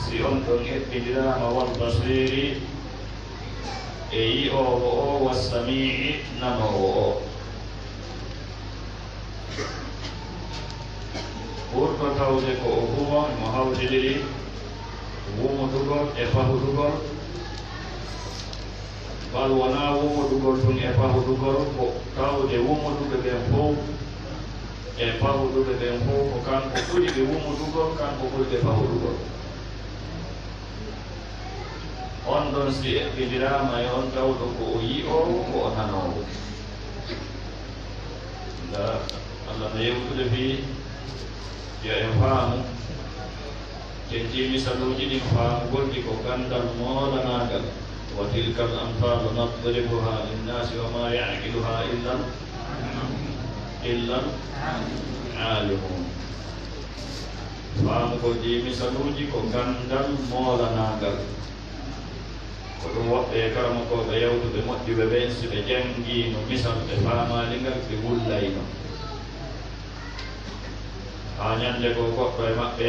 si on ɗon eɓɓidirama wal basiri e yi'owo o wassamii nanowo o. ɓurɗo tawde ko o humo mo hawtidiri wumudugol e fahudugol, bal wona wumudugol tun e fahudugol, ko tawde wumuduɓe ɓen fof e fahuduɓe ɓen fof ko kanko ɓuri ɓe wumudugol, kanko ɓuri ɓe fahudugol. On ɗon si eɓɓidirama e on tawɗo ko o yi'owo ko o nanowo. nda Allah no yewtude fi yo en faamu kenti misaluji ɗin faamugol ɗi ko gandal moolanagal. wa tilka al amfalu nadribuha linnasi wa ma yaqiluha illa alimun. faamugol ɗi misaluji ko gandal moolanagal, ko ɗum woɓɓe karamokoɓe yewtuɓe moƴƴuɓe ɓe si ɓe janngino misal ɓe faamalingal ɓe wullayno. ha ñande ko goɗɗo e maɓɓe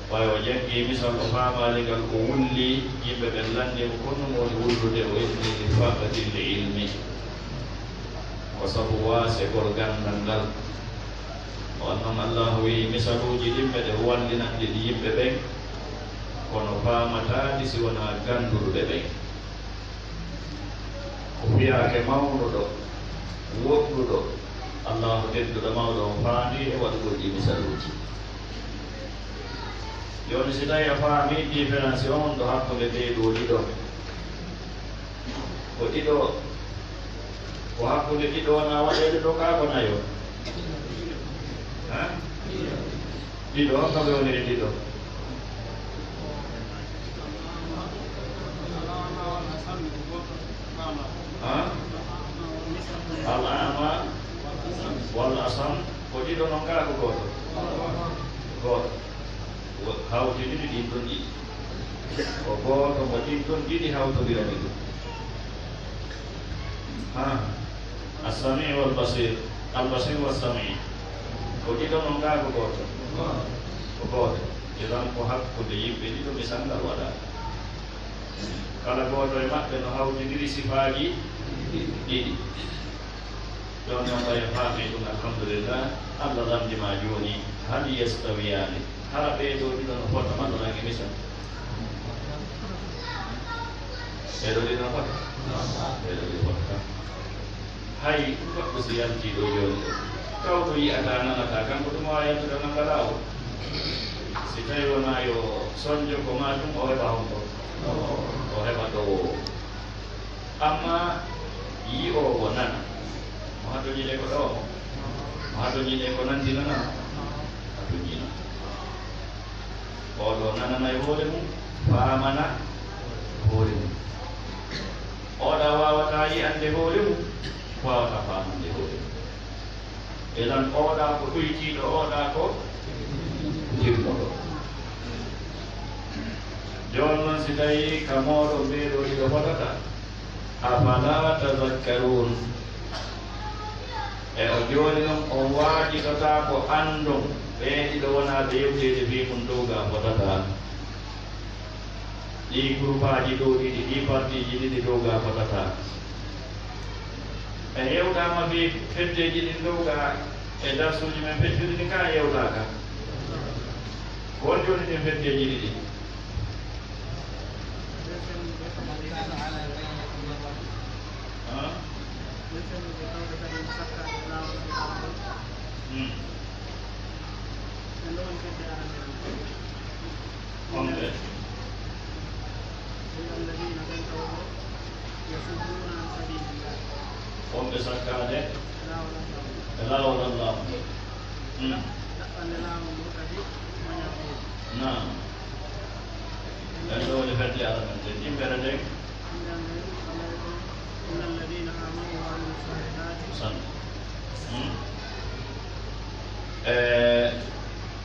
ɓay o jangi misal o faamalingal ko wulli yimɓe ɓen landimo kono woni wullude o inni li faɓatilli ilmi, ko sabu waasegol gandal ngal. on noon allahu wi misaluji ɗimɓe ɗe wallinande ɗi yimɓe ɓen kono faamatadi si wona ganduɗuɓe ɓen. ko wiyake mawnuɗo woɗɗuɗo allahu tedduɗo mawɗo o faandi e waɗugol ɗi misaluji. joni si tawi a faami différence on ɗo hakkude ɓe ɗo ɗiɗo, ko ɗiɗo ko hakkude ɗiɗo wona waɗede ɗo ka ko nayo ɗiɗo kaɓe woniri ɗiɗo al ama wal asam, ko ɗiɗo noon ka ko goto goto hawtidiri ɗin ɗon ɗiɗi, ko goto mo ɗin ɗon ɗiɗi hawtodirani ɗum. assami wal basir, albasir wassami, ko ɗiɗo noon ka ko goto ko goto. idan ko hakkude yimɓe ɗiɗo misangal waɗa, kala goto e maɓɓe no hawtidiri sifaji ɗiɗi. ɗon noon ɓaye faami ɗum alhamdulillah. Allah lamdima joni hal yastawiyani, hala ɓeeɗo ɗiɗo no fota mallonaki misal, ɓeeɗo ɗiɗo no fota ɓeeɗo ɗi fota. hay goɗɗo si yaltiɗo joni ɗo tawɗo yiyata nanata, kanko ɗum wawa yaltude nangala o. si tawi wona yo soñjo ko ma ɗum o heɓa honɗo o heɓa ɗowo. amma yi'owo nana mo haɗoñiɗe ko ɗo mo haɗoñiɗe ko nantinana haɗoñina oɗo nanana e hoore mum, faamana hoore mum. oɗa wawata yi'ande hoore mum, wawata faamande hoore mum. elan oɗa ko ɗoytiɗo, oɗa ko jirmoɗo. joni noon si tawi ka moɗo ɓeeɗo ɗiɗo fotata, afala tadakkarun. e o joni noon o waajitota ko andon ɓe ɗiɗo wona ɓe yewtede fi mum dow ga fotata. ɗi groupe aji ɗo ɗiɗi, ɗi partiji ɗiɗi dow ga fotata. e yewtama fi fetteji ɗin dow ga e darsuji men fettuɗi ɗi ka yewtaka. won joni ɗin fetteji ɗiɗi wonɓe sakkade e lawol Allah. nam en ɗo woni fedde ala men ten yimɓere ndeng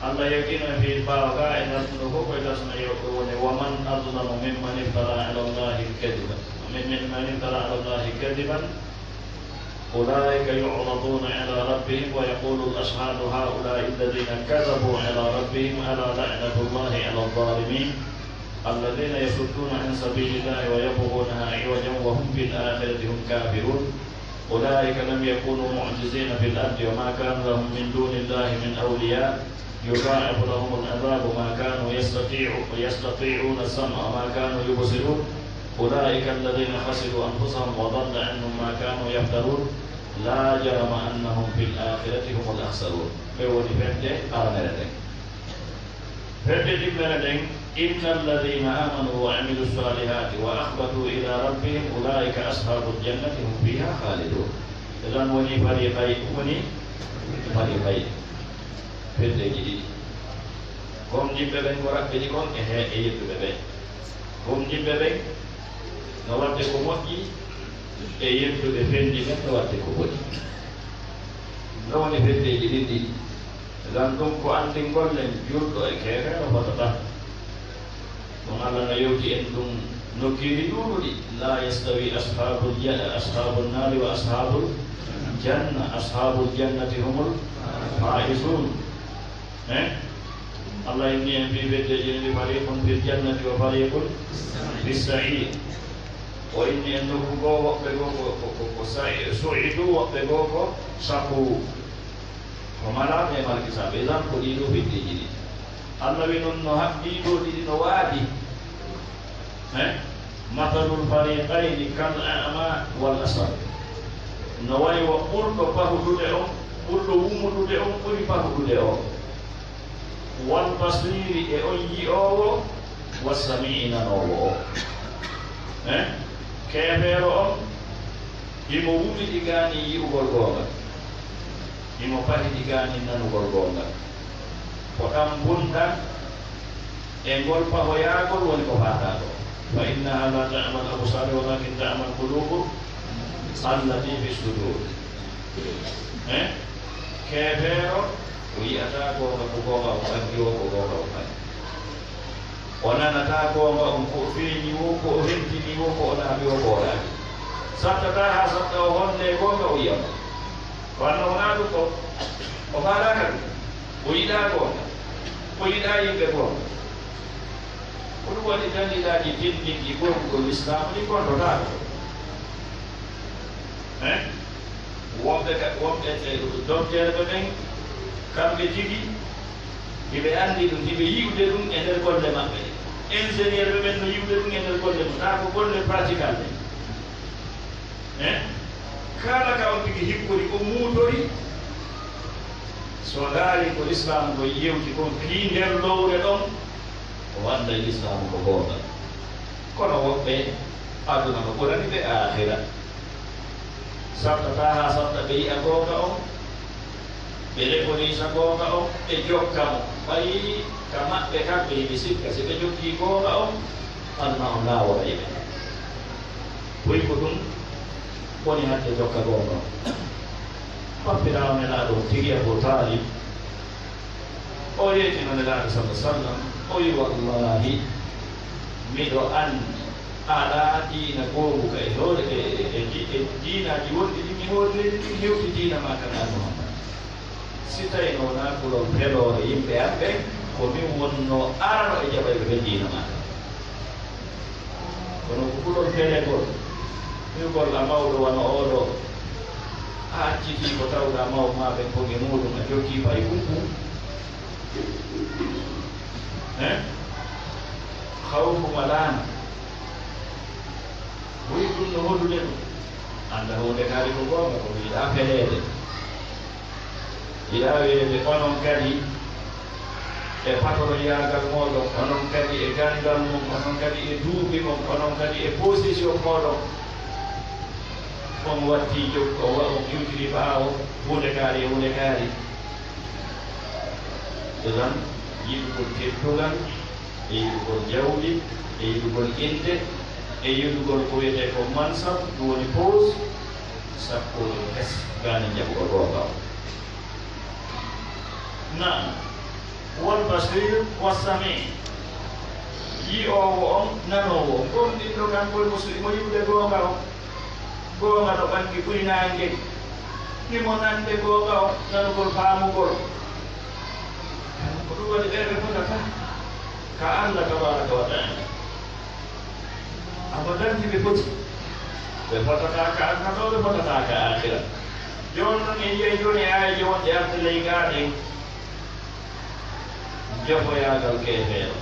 Allah yakino fi bawaga e darsuno fof koye darsuno yewɓe woni waman adlamu mimman iftara ala llahi kadiban, mimman iftara ala llahi kadiban أولئك يعرضون على ربهم ويقول الأشهاد هؤلاء الذين كذبوا على ربهم ألا لعنة الله على الظالمين الذين يصدون عن سبيل الله ويبغونها عوجا وهم بالآخرة هم كافرون أولئك لم يكونوا معجزين في الأرض وما كان لهم من دون الله من أولياء يضاعف لهم العذاب ما كانوا يستطيعون السمع وما كانوا يبصرون أولئك الذين خسروا أنفسهم وضل عنهم ما كانوا يفترون لا جرم أنهم في الآخرة هم الأخسرون بيوني فهمت أرمرتين فهمت جملتين إن الذين آمنوا وعملوا الصالحات وأخبتوا إلى ربهم أولئك أصحاب الجنة هم فيها خالدون إذن وني فريقين فهمت جديد هم جببين ورقبتكم إيه يببين هم جببين نوات كوموكي يبدو بفندي من نوات كوموكي نواني فندي جديد لأنكم كو أنتم قولن جودو كيف رفضتا وعلى يوتي أنتم نكيري دولي لا يستوي أصحاب النار وأصحاب الجنة أصحاب الجنة هم الفائزون الله إني في بيت جنة فريق في الجنة وفريق في السعير وإني أنكم سعيدوا وقبقوا سقوا ومالا memang kisah belam kudiru binti jadi Allah binun nohak didu di nawadi mathalul fariqaini kal a'ma wal asar nawai wa qultu fahududeum qultu umududeum kuri fahududeum wal basiri e oyi owo wasami'ina owo kefero imo wumi digani yi'ugol gonga imo pati digani nanugol gonga poɗam bunda e ngol pahoyagol woni ko fataɗo fa innaha la ta'mal absar walakin ta'mal qulub allati fi sudur kefero o yiyata gonga ko gonga o andi o ko gonga o andi o nanata gonga on ko feeñi wo ko rentini wo ko o naami o ko oɗaki sattata ha satta o honde gonga o yiyama wanno wona ɗum o faɗaka ɗum o yiɗa gonga o yiɗa yimɓe gonga ko ɗum waɗi dallilaji tinɗinɗi gonugol l'islam ɗi gondotaɗo wonɓe doctereɓe ɓen kamɓe tigi hiɓe andi ɗum hiɓe yiwde ɗum e nder golle maɓɓe ingénieur ɓe ɓen no yiwde ɗum e nder golle mum ta ko golle pratical ɗe kala ka on tigi hikkori ko muutori so daari ko l'islam ko yewti kon fii nder lowre ɗon o wanda l'islam ko gonga kono woɓɓe aduna ko ɓurani ɓe akhira sattata ha satta ɓe yi'a gonga on ɓe rekonisa gonga on ɓe jokka mo ɓayi ka maɓɓe kamɓe hiɓe sikka si ɓe jokki gonga on aduna on lawora yiɓe ɓoyi ko ɗum woni hadde jokka gonga pappirawo nelaɗo tigi Abu Talib o yeetino nelaɗo sallah sallam o wi wallahi miɗo andi ala diina gongu ka e hoore e diinaji wonɗi ɗi mi hoorledi ɗi hewti diina ma kana Muhammad si tawi nowona kulol pelore yimɓe amɓe ko min wonno arano e jaɓayɓe ɓe diina ma kono ko kulol pelegol yugol a mawɗo wano oɗo a acciti ko tawɗa maw ma ɓen koge muɗum a jokki pay kumpu hawfu malana ɓuri ɗum no hollude ɗum anda hunde kaari ko gonga ko yiɗa feleede yiɗa weede onon kadi e patoroyagal moɗon onon kadi e gandal mum onon kadi e duuɓi mon onon kadi e position moɗon on watti jokko on iwtiri ɓaawo hunde kaari e hunde kaari ɗon yiɗugol keddugal e yiɗugol jawɗi e yiɗugol inde e yiɗugol ko wiyete ko mansab ɗum woni pose sakko hes gane jaɓugol gonga o naam wol basir wassami yi'owo on nanowo on gonɗinɗo kankol mo yiwde gonga o gonga ɗo ɓangi ɓuri nangue limonande gonga o nanugol faamugol ko ɗum waɗi ɓeɓe fotata ka Allah tabaraka wa taala abadan ɓe foti ɓe fotata ka aduna ɗo ɓe fotata ka akhira joni noon en yiyi joni ayaji wonɗe arde leygaɗe jofoyagal keefeero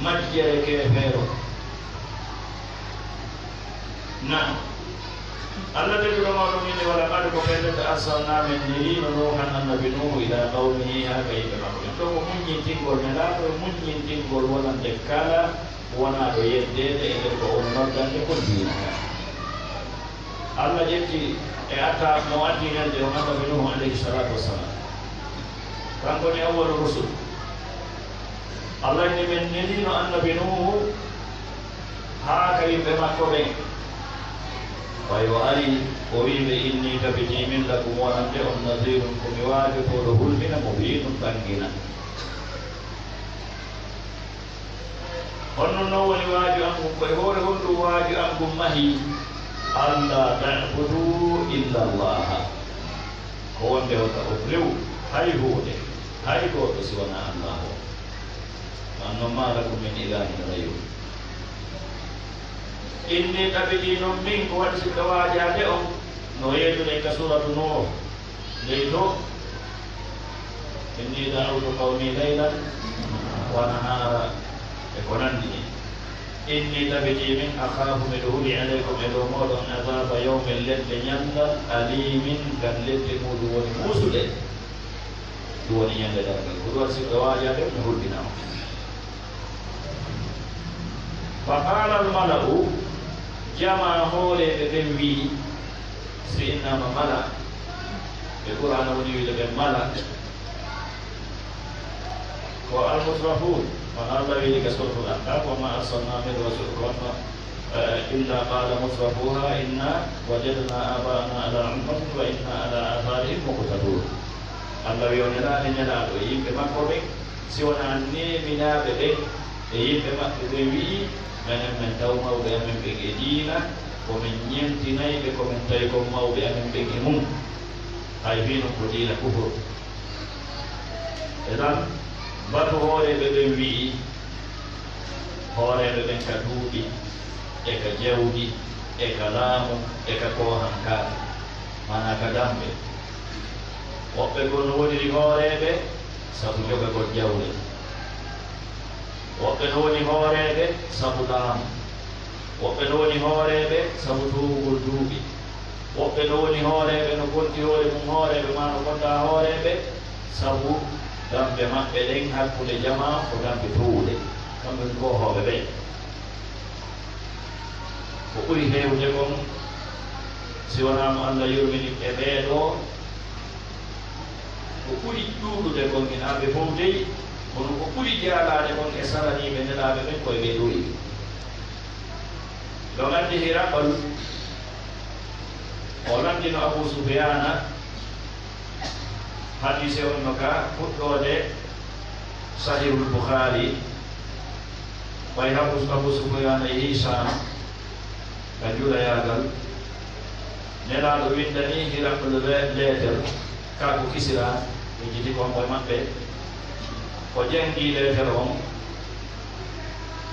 majjere keefeero na Allah deɗuɗomaɗo min wala ɓaɗe ko fellete arsalna men nirino nuhan annabi nuhu ila qawmihi ha kayɓe makko en ɗo ko muññintingol nelaɗo e muññintingol wonande kala wona ɗo yeddede e nder ko on noddande ko diinaka Allah ƴetti e atta mo addi nelde o annabi nuhu alayhi salatu wassalam kanko ni awwalu rusul Allah ni men nelino annabi nuhu ha ka yimɓe makko ɓen wayo ari o wiɓe inni tabiti min lakum wonande on nadirum komi waawi koɗo hulmina mo winum ɓangina honnon noon woni waaju an gum koye hoore honɗum waaju an gum mahi alla tabudu illa allaha ko wonde wota o rew hay huunde hay goɗɗo si wona allah o annon ma lakum min ilahin gayru inni tabiti noon min ko waɗi siɓe waajade on no yeydude ka suratu nur ley to inni da'awtu qawmi laylan wa nahara e ko nandi ni inni tabiti min akhafu miɗo huuli aleykum e dow moɗon adaba yawmin ledde ñandal alimin gan ledde muɗum woni muusuɗe ɗum woni ñande dargal ko ɗum waɗi siɓe waajade mi hulɓinama fa qala almala'u jama hooleɓe ɓen wii so innama mala ɓe qur'ana woni wiide ɓen mala ko almusrafun man Allah wiide ka suratul ahqaf wa ma arsalna min rasul illa qala musrafuha inna wajadna aba'ana ala ummatin wa inna ala atharihim muqtadun Allah wi o nelaɗe nelaɗo e yimɓe makko ɓen si wona neminaɓe ɓen e yimɓe maɓɓe ɓe wii menen men taw mawɓe amen ɓen e diina komin ñentinayɓe komin tawi kon mawɓe amen ɓen e mum hay wino ko diina kufru e tan batu hooreɓe ɓen wii hooreɓe ɓen ka duuɓi e ka jawdi e ka laamu e ka kohankar mana ka damɓe woɓɓe gon woniri hooreɓe sabu jogagol jawle woɓɓe no woni hooreɓe sabu laamu woɓɓe no woni hooreɓe sabu tuugol duuɓi woɓɓe no woni hooreɓe no gonti hoore mum hooreɓe ma no gonɗa hooreɓe sabu damɓe maɓɓe ɗen hakkude jama ko damɓe tuuɗe kamɓe ko hooɓe ɓen ko ɓuri heewde kon si wonamo Allah yurmini e ɓeeɗo ko ɓuri ɗuuɗude kon inaɓe fof dey kono ko ɓuri jaalaade kon e saraniɓe nelaaɓe ɓen koye ɓe ɗoyi ɗo nganndi Hiraqol o landino Abu Sufyana hadise on no ka fuɗɗoode Sahihul Bukhari way Abu Sufyana e Hisam ka juulayagal nelaaɗo windani Hiraqol leeter ka ko Kisra ɓe jiti kon koye maɓɓe o jangi leetere on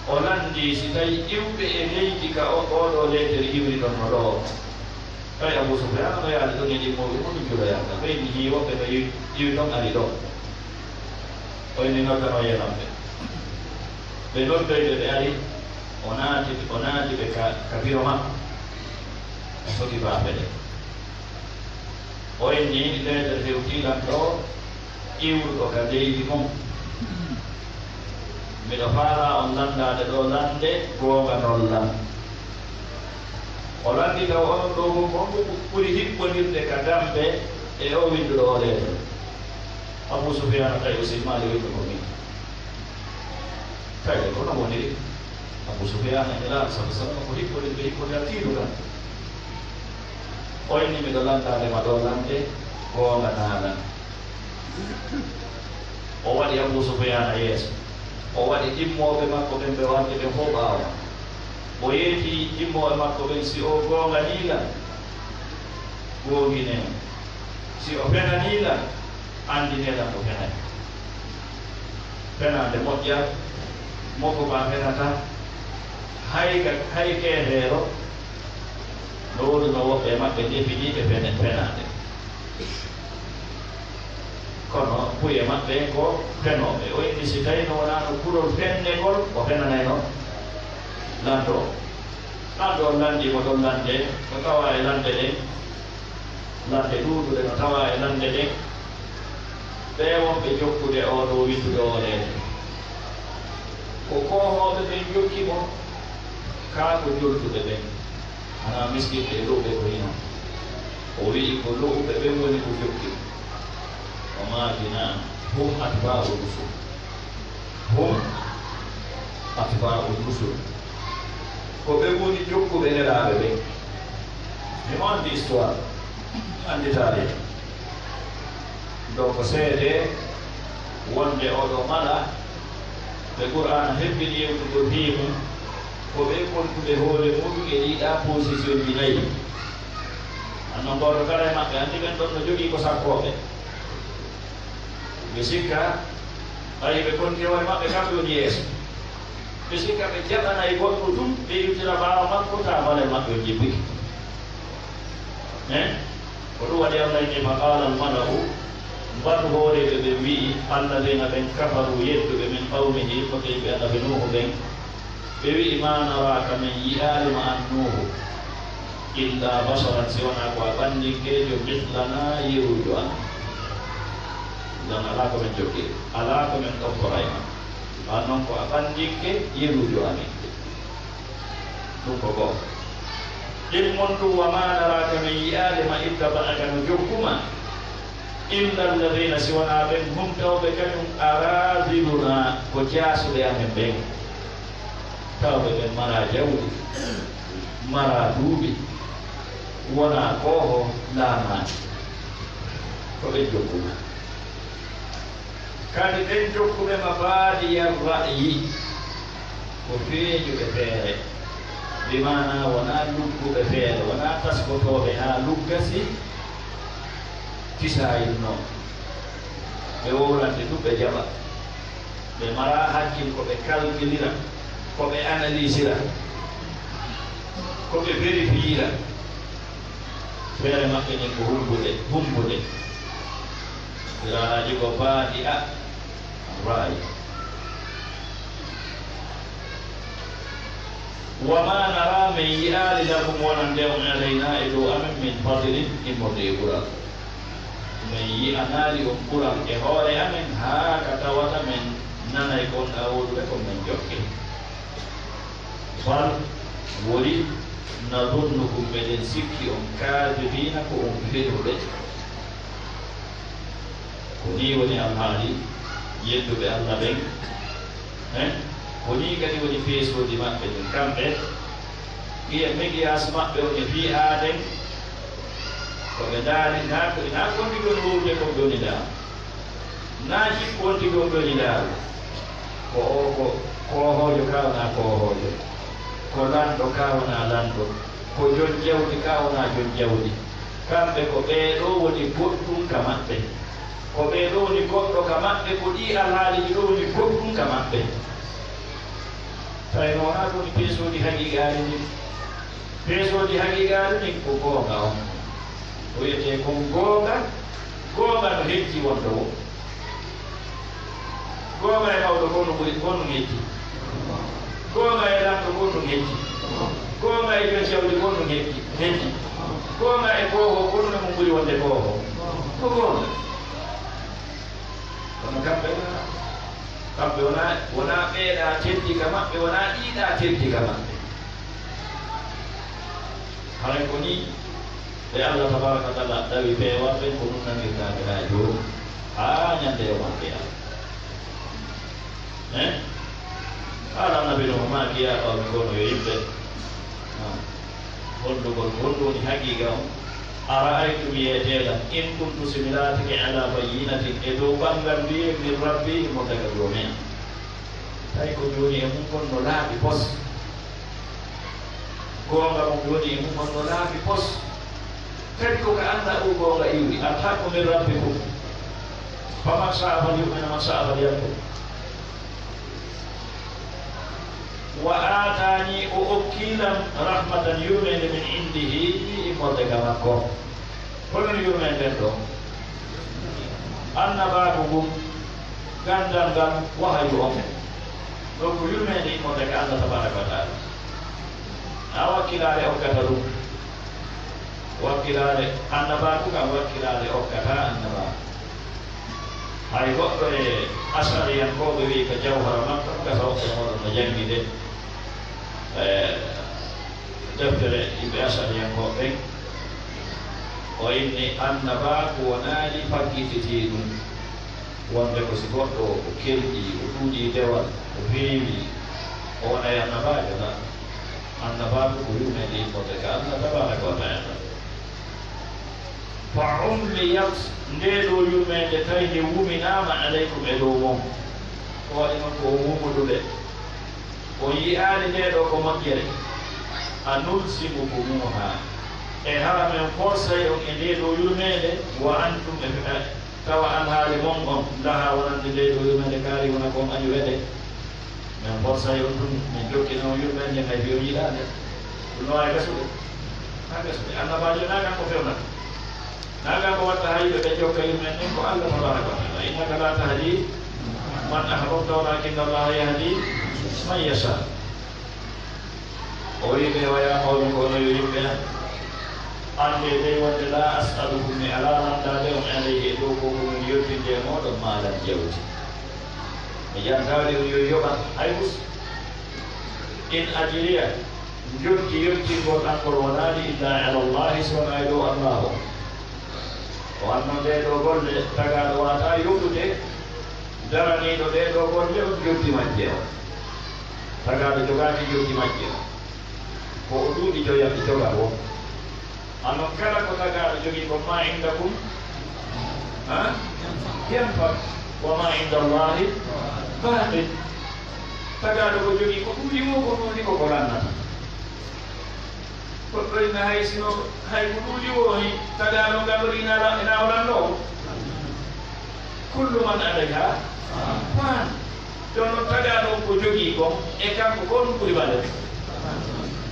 o landi si tawi iwɓe e leydi ka oɗo leetere iwri ɗon no ɗo tawi Abu Sufyan no yaade ɗon e ɗimmoɓe hono juuloyaka ɓeyni hi woɓɓe no iwi ɗon ari ɗo oyni noddano yenamɓe ɓe noddoyde ɓe ari o naati ɓe ka biro makko soki baaɓe ɗe oyni leetere hewtiɗan ɗo iwruɗo ka leydi mum miɗo faala on landade ɗo lande goonga nollan o landi taw onon ɗo mum on ɓuri hiɓɓonirde ka damɓe e o winduɗo o leeto Abu Sufyana tawi o silmali windu ko min tawi kono woniri Abu Sufyana elaɗo sabu sallam ko hiɓɓonirde hiɓɓonira tiiɗuɗan oyni miɗo landadema ɗo lande goonga naalan o waɗi Abu Sufyana yeeso o waɗi ɗimmoɓe makko ɓen ɓe warde ɓe fof ɓaawa o yeeti ɗimmoɓe makko ɓen si o goonga niila wogine si o fenanila andineɗan o fenani fenade moƴƴa moko ba fenata hay keeɗeero no woduno woɓɓe maɓɓe definiɓe fenade kono puye maɓɓe ko fenoɓe o inni si tawi no wonano kurol fennegol o fenanayno lando on landimo ɗon lande no tawa e lande ɗen lande ɗuɗuɗe no tawa e lande ɗen ɓe wonɓe jokkude oɗo windude oɗede ko kohoɓe ɓen jokkimo kaa ko joltuɓe ɓen ana miskitɓe e luɓe ko hino o wii ko luɓe ɓen woni ko jokki o maagina hum atba'u rusul hum atba'u rusul ko ɓe woni jokkuɓe nelaɓe ɓen mimo andi histoire anditade donc seede wonde oɗo mala ɓe qur'ana hebbini yewtugo fiimu ko ɓe kontuɓe hoore muɗum e ɗiɗa position ji nayi anno mboto kala e maɓɓe andi ɓen ɗon no jogii ko sakkoɓe ɓe sikka ɓayi ɓe konti hoore maɓɓe kamɓe woni yeeso ɓe sikka ɓe jaɓanayi goɗɗo tum ɓe iwtira ɓaawa makko ta bale maɓɓe o jibbiki ko ɗum waɗi allah inni fa qala almalau mbatu hooreɓe ɓe wii alladina ɓen kafaru yedduɓe min qawmihi ko ɓe annabi nuhu ɓen ɓe wii ma naraka min yi'alima an nuhu illa basaran si wona ko a ɓandinkejo mislana yerujo an dan ala ko men joggi ala ko men ɗoftorayma a noon ko a ɓandinke yerujo amin ɗum ko goo ɗin mon ɗum wa ma naraka min yi'alima ittaba'aka no jokkuma illa alladina si wona ɓen hum tawɓe kañum araziluna ko jaasuɓe amen ɓen tawɓe ɓen mara jawdi mara duuɓi wona kooho laamaani ko ɓen jokkuma kadi ɓen jokkuɓe ma baadiya ra'yi ko feeñuɓe feere bimana wona lugguɓe feere wona taskotoɓe ha luggasi tisayil noon ɓe wowlande ɗum ɓe jaɓa ɓe mara hakkil ko ɓe calculira ko ɓe analysira ko ɓe vérifiera feere maɓɓe nin ko humbude iranaji ko baadi a ra'yi wama nara min yi'ali lakum wonande on alayna e dow amen min fadlin immorde e ɓural min yi'anali on ɓural e hoore amen haa ka tawata men nanay kon awoduɓe kon men jokke bal woni nadunnukum meɗen sikki on kadibina ko on fenuɓe ko ni woni alhaali yedduɓe allah ɓen woni kadi woni peesoji maɓɓe ɗin kamɓe iya mégias maɓɓe woni fi'aden koɓe daari na kontigon wuurde koɓe woni daaru na jikkontigon ɓe woni daaru ko o ko kohojo kawna kohojo ko lanɗo kawna lanɗo ko jon jawdi kawna jon jawdi kamɓe ko ɓeeɗo woni goɗɗum ka maɓɓe ko ɓeeɗo woni goɗɗo ka maɓɓe ko ɗi alhaaliji ɗo woni goɗɗum ka maɓɓe tawi no wona ɗoni peesoji haqiqaali ndin peesoji haqiqaali ndin ko goonga on o wiyete kon goonga no hecci wonto wo goonga e mawɗo ko no ɓuri ko no hecci goonga e lamɗo ko no hecci goonga e jon jawdi ko no hecci goonga e kooho ko no mo ɓuri wonde kooho ko goonga kono kamɓe wona ɓeeɗa teddi ka maɓɓe wona ɗiɗa teddi ka maɓɓe haray ko ni ɓe allah tabaraka wa taala ɗawi peewaɓe ko ɗum nanirtaɓe ha jooni ha ñande yo maɓɓe ala annabi no ma kiya ɓawmi gono yo yimɓe hollugol woni haqiqa on ara'aytum yeteɗam in kuntu similatike ala bayinatin e dow ɓangal mbiye min rabbi mo daga ɗo men tawi ko joni e mum kon no laaɓi pos gonga mo joni e mum on no laaɓi pos kadi ko ka anda o gonga iwri alhaqu min rabbikum faman sha'a falyu'min man sha'a falyakfur wa atani o okkilam rahmatan yumende min indihi imode ga makko honon yumende ɗo annabaku gum gandal ngal wahayu on donc yumende imode ga Allah tabaraka wa taala a wakkilare okkata ɗum wakkilare annabaku kam wakkilare okkata annabaku hay goɗɗo e asariyankoɓe wi ko jawhara makko gasa woɓɓe moɗon no jangguide deftere yimɓe asariyankoɓe o inni annabaku wonaali faggititi ɗum wonde ko si goɗɗo o kelɗi o ɗuuɗi dewal o feewi o wonay annabajo na annabaku ko yumede immode ka Allah tabaraka wa taala fa umliyat nde ɗo yumede tawi nde wuminama aleykum e dow mom ko waɗi noon ko wumuɗuɓe o yi'ani nde ɗo ko moƴƴere a nulsimukumuha e hara men forsay on e nde ɗo yumede wa antum e tawa an haali mon on laha wonande nde ɗo yumede kaari wona kon añu wede men forsay on ɗum min jokkino yumede hay biyo yiɗade ɗum no wawi gasude ha gasude annabajo nagan ko fewnata nagan ko watta ha yiɓe ɓe jokka yumen nin ko Allah tabaraka wa taala innaka la tahdi man ahbabta walakinna allaha yahdi man yasha o wiɓe waya qawmi kono yo yimɓe ande dey wonde la as'alukum mi ala landade on alayhi e dow ko komin yottinde moɗon malan jewti mi jantawde on yo yoɓat haygus in ajiriya jokki yottingol ankol wonani illa ala llahi sowona e dow Allah o anno nde ɗo golle tagaɗo wata yoɓude daraniɗo ɗe ɗo golle on jotti majje o tagaɗo jogaki jotti majje o ko o ɗuuɗi joyaɓe joga o anon kala ko tagaɗo jogui ko ma indakum yanfa wa ma inda allahi baqin tagaɗo ko jogui ko ɗuuɗi mo ko ɗuuɗi koko lannata goɗɗo ina hay sino hay ko ɗuuɗi woni tagaɗo ngal ina o lanno kullu man alayha fan jono tagaɗo ko jogui ko e kanko ko ɗum ɓuuri waɗede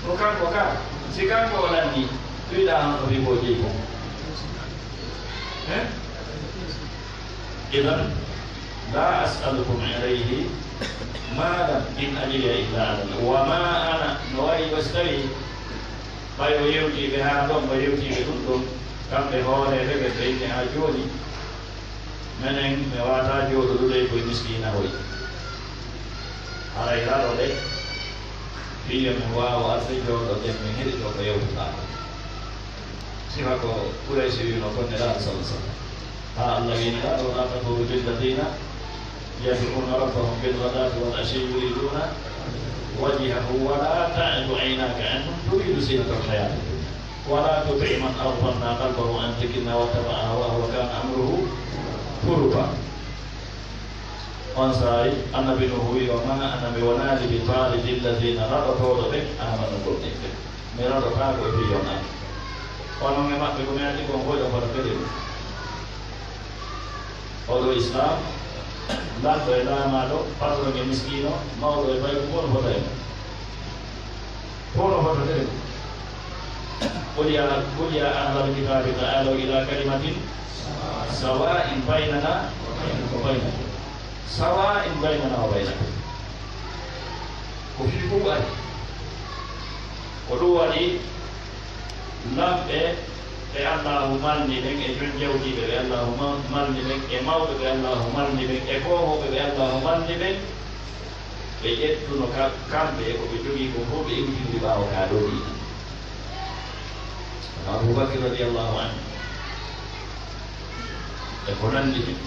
ko kanko ka si kanko o lanni wiɗa han ko wi ko jeyi ko idan la as'alukum alayhi malan in ajriya illa ala Allah wa ma ana no wayi o so tawi ɓay o yewtiɓe ha ɗon o yewtiɓe ɗum ɗon kamɓe hooreɓe ɓe ɓeyni ha joni menen mi wata jooɗoɗuɗe koye miskina hoy haray haɗo ɗe fiyo min wawa arde jooɗo ɗen min heɗi ɗo ko yewtuɗa sifa ko ɓuuray si wino konneɗaɗo sala sallam ha Allah winiɗa ɗo la takunu lilladina yad'una rabbahum bilghadati wal ashi yuriduna wajhahu wala ta'du aynaka anhum turidu zinata alhayati dunya wala tuti' man aghfalna qalbahu an dhikrina wattaba'a hawahu wa kana amruhu furuta on saari annabi no huwi o ma annabi wonaali bi talidi alladina raɗotoɗo ɓe amanu gonɗinɓe mi raɗota ko e fiyonaɓe onon e maɓɓe ko mi andi kon fof ɗo fota kadi ɗum oɗo islam lanɗo e lamaɗo patron e miskino mawɗo e bayko fof no fota e mum fof no fota kadi ɗum قل يا أهل الكتاب تعالوا إلى كلمة سواء بيننا وبينكم سواء بيننا وبينكم وفي بوغاي ودوالي lamɓe ɓe allahu malni ɓen e jon jawdiɓe ɓe allahu malni ɓen e mawɓe ɓe allahu malni ɓen e gohoɓe ɓe allahu malni ɓen ɓe ƴettuno kamɓe koɓe jogui ko fof ɓe iwtindi ɓawo ka ɗo ɗiɗi Aboubakr radiallahu anhu e ko nandi hen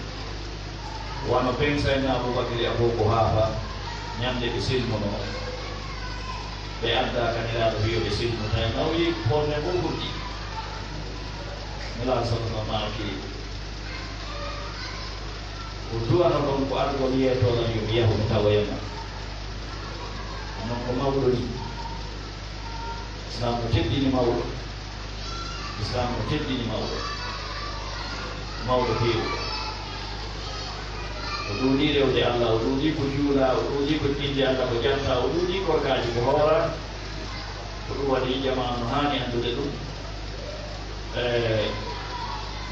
wano pensayni Aboubakr e Abou Kuhafa ñande ɓe silmuno ɓe adda kaniraɗo wiyo ɓe silmuta e nawi ponne fof ɓurɗi nelaɗo sallallahu maki ko duwano ɗon ko adgol yetoɗon yomi yahu mi tawoyema non ko mawɗo ni islam ko teddini mawɗo Islam ko teddini mawɗo feewi o ɗuuɗi rewde Allah o ɗuuɗi ko juula o ɗuuɗi ko inde Allah ko janta o ɗuuɗi korkaji ko hoora ko ɗum waɗi jamanu hani andude ɗum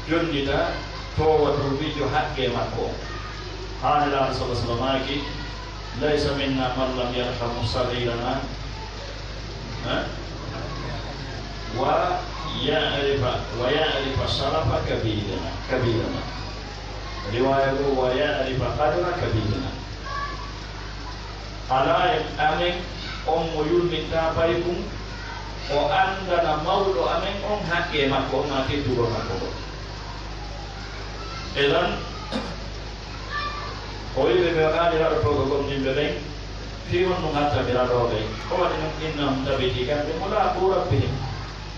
jonnita towa tuubijo haqqe makko haaniraɗo sallah sallam maaki laysa minna man lam yarhamu sagirana wa ya'rifa sharafa kabirana riwaya ko wa ya'rifa qadra kabirana ala amen on mo yurminta paykum o andana mawɗo amen on haqqe makko on ma teddugol makko ko edan o wiɓe ɓe haaniraɗo toga gomdimɓe ɓen fiwon ɗum hattamiraɗo ɓe o waɗi ɗum innahum tabiti kamɓe mulaqu rabbihim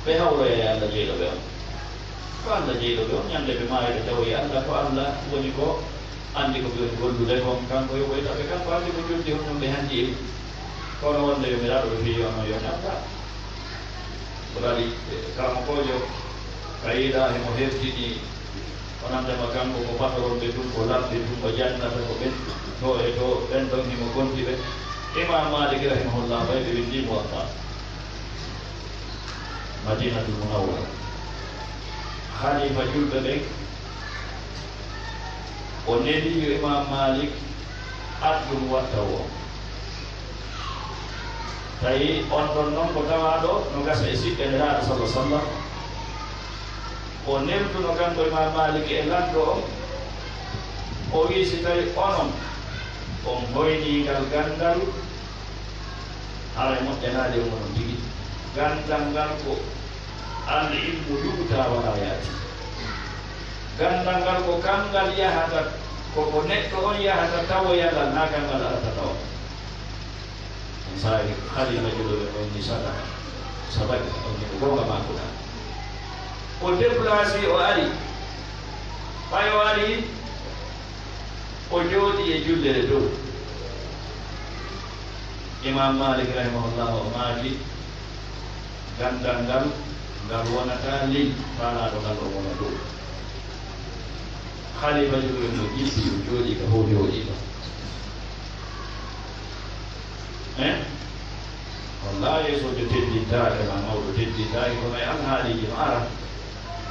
ɓe hawroye Allah jeyɗo ɓe on ko Allah jeyɗo ɓe on ñande ɓe maayiɗo tawoyi Allah ko Allah woni ko andi ko ɓe gollude kon kanko yoɓoyta ɓe kanko andi ko joldi honɗum ɓe hanndi en kono wonde yomiraɗo ɓe fiyi ono yo nabda ko waɗi kamo kojo kayiɗa hemo hertini onandema kanko ko patronɓe ɗum ko labɓe ɗum ko jannata ko ɓen to e to ɓen ɗon himo gonti ɓe imam Malik rahimahullah ɓay ɓe windimo watta Madinatul Munawwara halifa julɓe ɓen o neliyo imam Malik aɗɗum watta o tawi on ɗon noon ko tawaɗo no gasa e siɓɓe neraɗo sallah sallam o nelduno kanko imam Malik e lanɗo on o wi si tawi onon on hoyningal gandal haray moƴƴanaade omonon tigi gandal ngal ko al ilmu yuɓta wala yaati gandal ngal ko kangal yahata koko neɗɗo on yahata tawoyangal na kangal arata tawa on saari halima juɗoɓe on ni sabaki on ko gonga makoɗa o déplacé o ari ɓay o ari o jooɗi e jullere dow imam Malik rahimahullah o maaki gandal ngal ngal wonata ley faalaɗo ngal o wona dow halifa juɗoɓe no jiɗɗi o jooɗi ka fof jooɗiɗo wallahi yeesojo teddintake ma mawɗo teddintake kono e alhaaliji no ara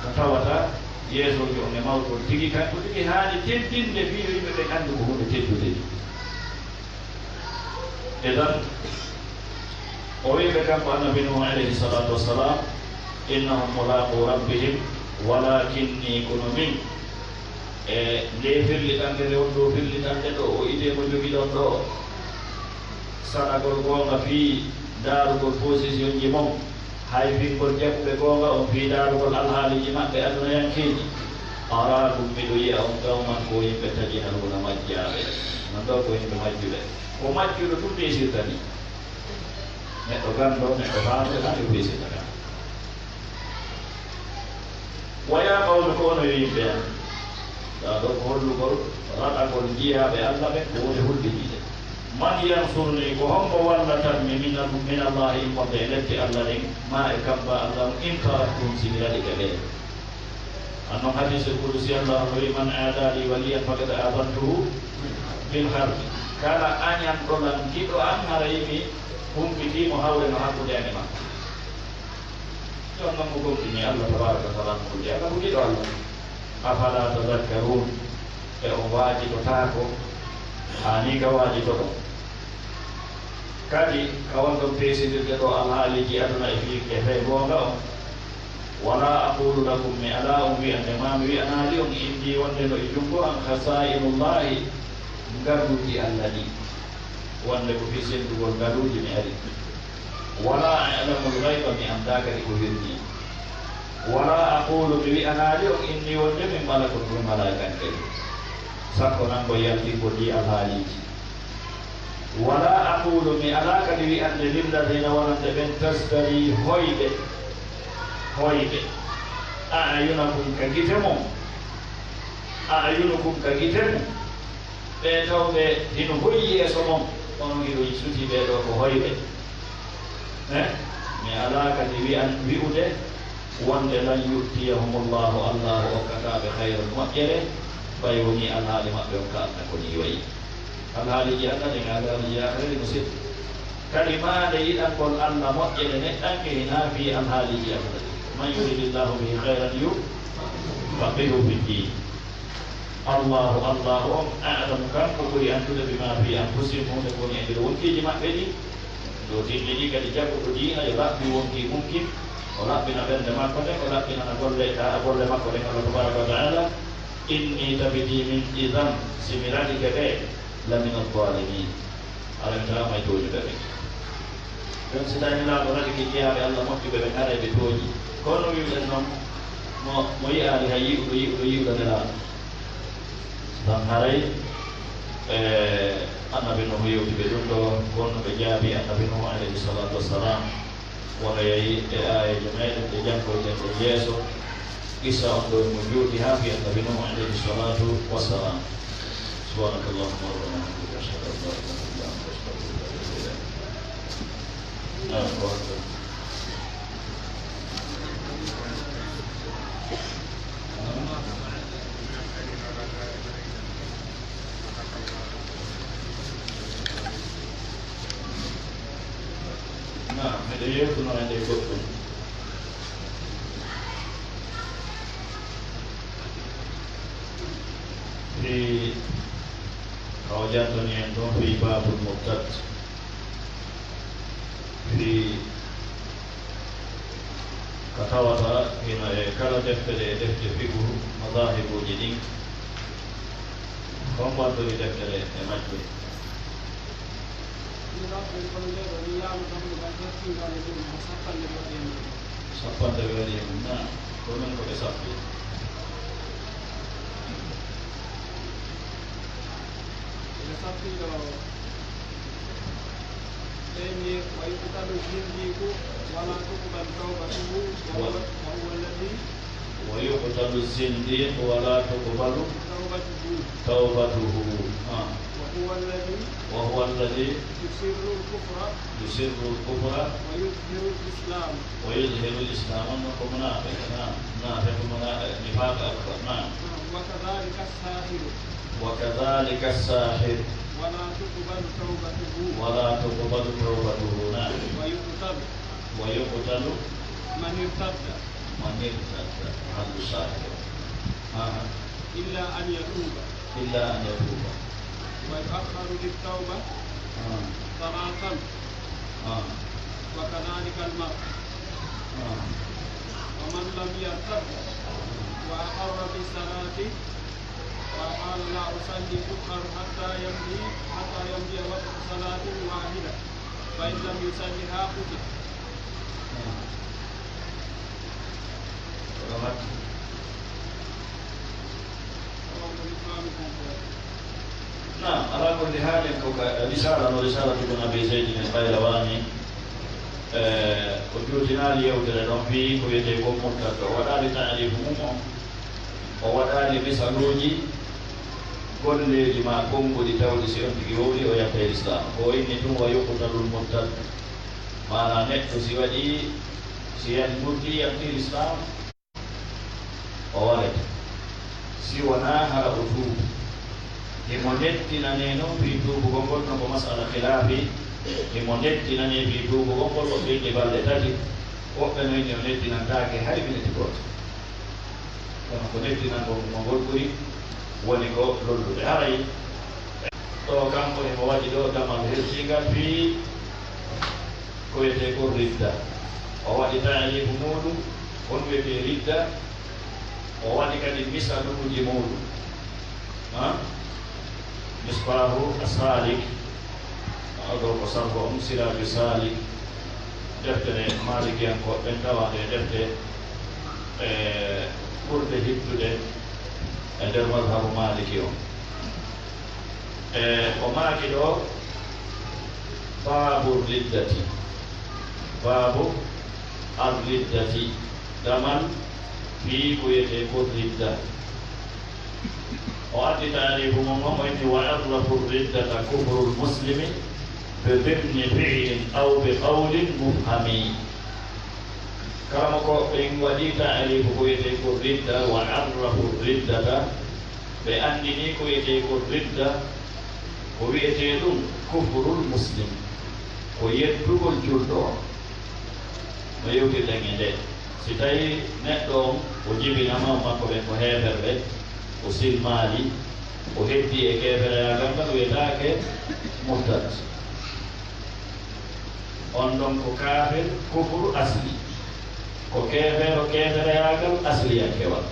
ko tawata yeesojo on e mawɗo tigi kanko tigi haali teddinde fiyo yimɓe ɓe anndi ko hunde teddude ni edan o wiɓe kanko annabi nuh alayhi salatu wassalam innahum mulaqu rabbihim walakinni kono min e nde firliɗande nde wonɗo firliɗande ɗo o idemo jogiɗon ɗo saɗagol gonga fi darugol position ji mom hay fingol jaɓɓuɓe gonga on fi darugol alhaaliji maɓɓe adunayankeji arakum miɗo yiya on gawman ko yimɓe tajinalgona majjaɓe non ɗo ko yimɓe majjuɓe ko majjuɗo ɗum pesirta ni neɗɗo ganndo neɗɗo faamde tan yo pesirta kan waya qawmi ko ono yo yimɓe an ɗa ɗo ko hollugol raɗagol jiyaɓe Allah ɓe ko woni hulɓiniɗe man yansurni ko hombo wallatanmi min Allahi immonde e letti Allah ɗen ma e kamba Allah in taraktum simi raɗi ɓe ɓee annon hadise kudusi Allah no wi man aadali waliyan faqad adantuhu bil harbi kala añan ɗolan giɗo an hara yimi humpitimo hawre no hakkude ane makko jon noon mo gomɗini Allah tabaraka wa taala no hulde Allah ko giɗo Allah afala tadakkarun e o waajidotako hani ka waajitoɗo kadi kawon ɗon peesidirde ɗo alhaaliji aduna e fe gonga o wala aqulu lakum mi ala on wiyande ma mi wi'anaali on indi wonde no e jungo an khasainullahi ngaruuji Allah ɗi wonde ko fi sendugol ngaruuji mi ari wala alamu lgayba mi annda kadi ko hirni wala aqulu mi wi'anaali on inni wonde min malakon ɗum malaikankeli sakko nan ko yaltingo ɗi alhaaliji wala aqulu mi ala kadi wi'ande lilladina wonande ɓen tasdari hoyɓe a'yunakum ka gite mum a'yunukum ka gite mum ɓe tawɓe hino hoyi yeeso mum ono hiɗo suti ɓeɗo ko hoyɓe mi ala kadi wi'ude wonde lan yu'tiyahumullahu allahu okkataɓe hayran moƴƴere ɓay woni alhaali maɓɓe on kalna koni wayi alhaaliji annade e alhaaliji akrede no seɗɗi kadi maade yiɗangol allah moƴƴere neɗɗanke hina fi alhaaliji akrede man yuridillahu bihi hayran yufaqihu fi ddin allahu on a'lamu kanko ɓuri andude bima fi anfusihim hunde koni e nder wonkiji maɓɓe ɗi do dinɗi ɗi kadi jagguɗo diina yo raɓɓi wonki mumkin o raɓɓina ɓernde makko nden o raɓɓinana golle makko ɗen allah tabaraka wa taala inni tabiti min idan simi radike ɓe lamina zalimin ala mi tawama e toñuɓe ɓe ɗon si tawni laaɗo radike jeyaɓe allah moƴƴuɓe ɓe gara ɓe tooñi kono wiwɗen noon mo yi'ali hay yi'uɗo nelaaɗo dan haray annabi nuhu yewtiɓe ɗum ɗo wonno ɓe jaabi annabi nuhu alayhi salatu wassalam wono yeyi e ayeje meɗen ɗe janggoyten ɗe yeeso qissa on ɗo mo juuɗi ha fi annabi nuhu alayhi salatu wassalam subhanaka allahumma wa bihamdika ashhadu an la ilaha illa anta astaghfiruka wa atubu ilayk miɗo yewtuno e nde goɗɗum fi kaw jantoni en ɗon fi babul murtad fi ka tawata hino e kala deftere e defte figu madahibuji ɗin kon ɓantori deftere e majje sappande ɓe waɗi e mum na ko non ko ɓe sappi ويقتل الزنديق ولا تقبل توبته وهو الذي يسر الكفر ويظهر الإسلام أنكم منافق نفاق أكبر نعم وكذلك الساحر ولا تقبل توبته نعم ويقتل من ارتد هذا الساحر إلا أن يتوب ويؤخر بالتوبة ثلاثا وكذلك المرء ومن لم يرتد وأقر بالصلاة وقال لا أصلي تؤخر حتى يمضي وقت صلاة واحدة فإن لم يصلها قتل نعم على كل حال رسالة ابن أبي زيد القيرواني وجوتنا ليوتر لهم فيه ويتيكم مرتد ولا لتعريفهم ووضع لمثالوجي كل لما كنت لتولي سيونتك يولي ويقتل الإسلام وإني ثم يقتل المرتد معنى نحن سيودي سيان مرتي يقتل الإسلام وولد سيونا هر أتوب limonettinane noon fi tuubugo ngol no ko masala khilafi limonettinane fi tuubugo ngol ko ɓiɗɗe balɗe tati woɓɓe noyni o nettinantake hay miniti goto kono ko nettinango mo ngol ɓuri woni ko lollude haray ɗo kanko emo waɗi ɗo damal hertingal fi ko wiyete ko ridda o waɗi taarifu muɗum on wiyete ridda o waɗi kadi misaluji muɗum مصباح السالك أدرك صرف سراج السالك دفتر مالك ينكو بنتوا دفتر قرد هبتده در مذهب مالك يوم وما كده باب الردة دمن في كويته الردة وأتي تعريفهم وإن وعرف الردة كفر المسلم بضمن فعل أو بقول مفهم karamo ko ɓe waɗi ta'arifu ko wiyete ko ridda wa arrafu riddata ɓe andini ko wiyete ko ridda ko wiyete ɗum kufrul muslim ko yettugol julɗo o no yewtirɗen e nde si tawi neɗɗo on o jibinama makko ɓen ko heferɓe o silmali o heddi e kefereyagal ngal wiyetake murtad on ɗon ko kafir kufru asli ko kefero kefereyagal asliya kewa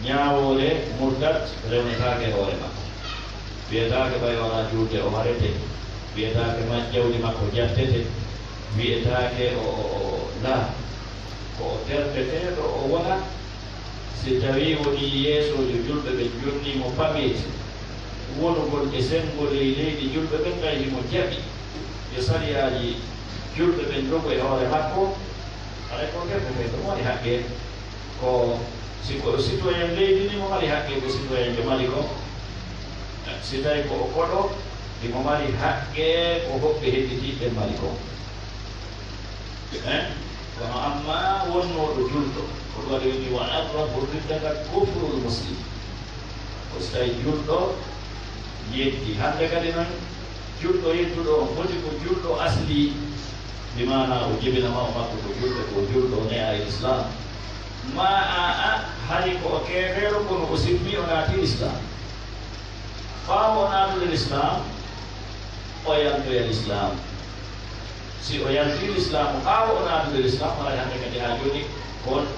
ñawore murtad rewnetake hoore makko wiyetake ɓay wona julde o warete wiyetake jawdi makko jattete wiyetake o la ko o terteteɗo o wona si tawi woni yeesojo julɓe ɓe jonnimo pameti wonugol e sengol e leydi julɓe ɓen tawi himo jaɓi e sariyaji julɓe ɓen jogo e hoore makko aɗa ko tertete ɗum waɗi haqqe ko siko citoyen leydi ni mo mari haqqe ko citoyen jo mari ko si tawi ko o koɗo imo mari haqqe ko hoɓɓe heɗitiɓe mari ko kono amma wonnoɗo julɗo ko ɗum waɗi wini wa arrafu riddata kufrul muslim ko so tawi julɗo yetti hande kadi noon julɗo yettuɗo on foti ko julɗo asli bimana o jibinama o makko ko julɗo ko julɗo ne a islam ma a hay ko o kefeero kono o silmi o naati l'islam ɓaawo o naatude l'islam o yaltoya l'islam si o yalti l'islam ɓaawo o naatude l'islam waɗa hande kadi ha joni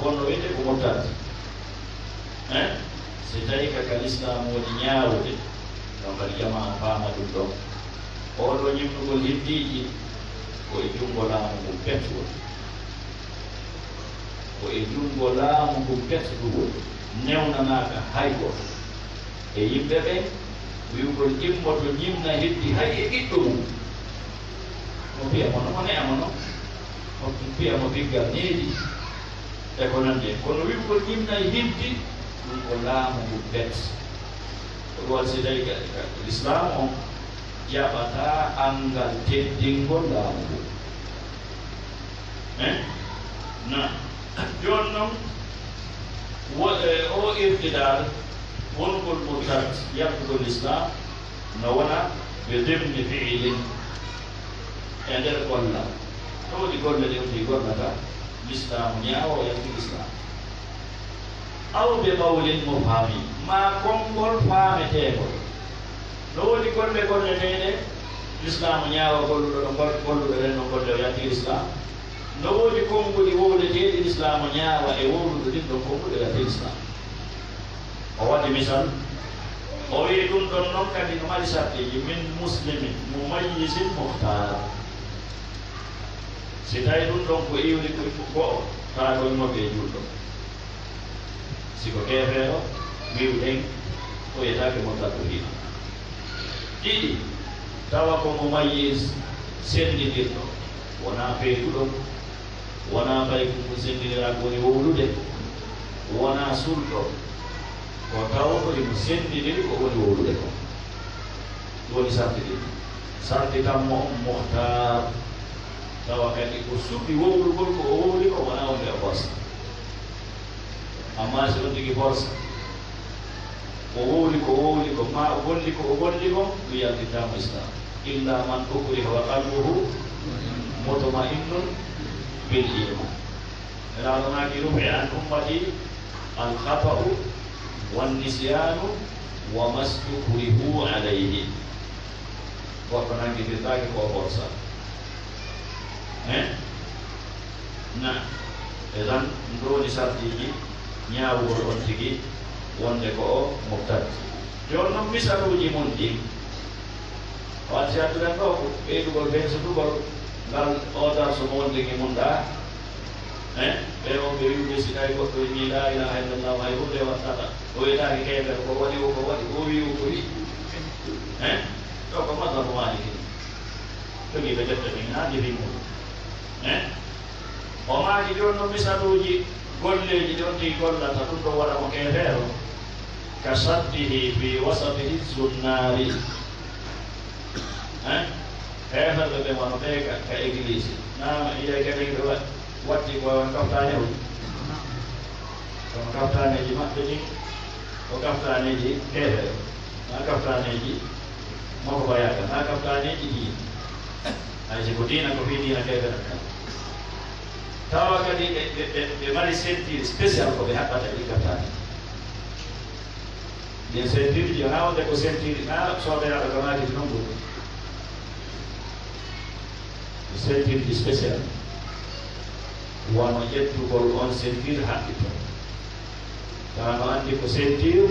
konno wiyete ko mottade si tawi kaka l'islam woni ñaawude donc kadi jama o faama ɗum ɗon oɗo ñimnugol hiddiji ko e junngo laamu ngu betgol ko e junngo laamu ngu betgugol newnanaka hay goto e yimɓe ɓe wiwgol immoto ñimna heddi hay e ɓiɗɗo mum mo mbiyamo no mo ne'amo no o mbiyamo biggal needi e ko nandi en kono wiwgol ñimna heddi ɗum ko laamu ngu bet ko ɗum waɗi si tawi l'islam on jaɓata angal teddingol laamu ngu na joni noon o irtidal wongol murtad yaltugol l'islam no wona ɓe demni fiilin e nder golla to waɗi golle ɗe woni gollata l'islamu ñaawa o yalti l'islam aw ɓe ɓawlin mo faami ma konngol faameteegol no woni golle golleteɗe l'islamu ñaawa golluɗo ɗo golluɗo ɗen no golle o yalti l'islam no woodi konnguli wowleteɗi l'islamu ñaawa e wowluɗo ɗin ɗon konnguli yalti l'islam o waɗi misal o wi ɗum ɗon noon kadi no mari sartiji min muslimin mumayyisin muhtar si tawi ɗum ɗon ko iwri ko taa gonnoɓe e julɗo siko kefeero wiwɗen o yetake mottato hiɗo ɗiɗi tawa ko mumayyis sendidirɗo wona feetuɗo wona fay ko sendinirako woni wowlude wona sulɗo ko tawa ko imo sendidiri ko woni wowlude ko ɗum woni sarti ɗiɗi sarti tammo on mohtar tawa kadi ko suɓɓi wowlugol ko o wowli ko wona wonde o force amma si on tigi force o wowli ko ma o golli ko ɗum yaltitamo islam illa man ukriha wa qalbuhu mutma'innun bil iman elaɗonaki rufi an ummati al khata'u wan nisyanu wa mastukrihu alayhi goɗɗo nangitirtaki ko forsa na edan ɗum woni sartiji ñaawugol on tigi wonde ko o murtad joni noon misaluji mum ɗi watti adduɗen ɗo ko ɓeydugol ɓeesotugol ngal odar somo wondegi mum ɗa ɓe o ɓe wiwde si tawi goɗɗo ni la ilaha illallah hay hunde wattata o wiyetake keɓere ko waɗi o ko wi o ko wi ɗo ko madhabu maliki jogi ɓe defte min ha jefi mum o maaki joni no misaluji golleji ɗon ɗi gollata ɗum ɗo waɗa mo kefeero ka saddihi fi wasatihi sunnari heferɓe ɓe wano ɓe ka église nama iya keɗe watti ko on kaftane o kono kaftaneji maɓɓe ɗin ko kaftaneji keefere na kaftaneji moko bayaga na kaftaneji diina hay siko diina ko fi diina keefere kan tawa kadi ɓe mari sentir spécial ko ɓe haɓɓata ɗi kaftane ɗin sentir ji wona wonde ko sentir na soberaɗo ko makiti noon ɓuri sentir ji spécial wono ƴettugol on sentir haɓɓito tawa no andi ko sentir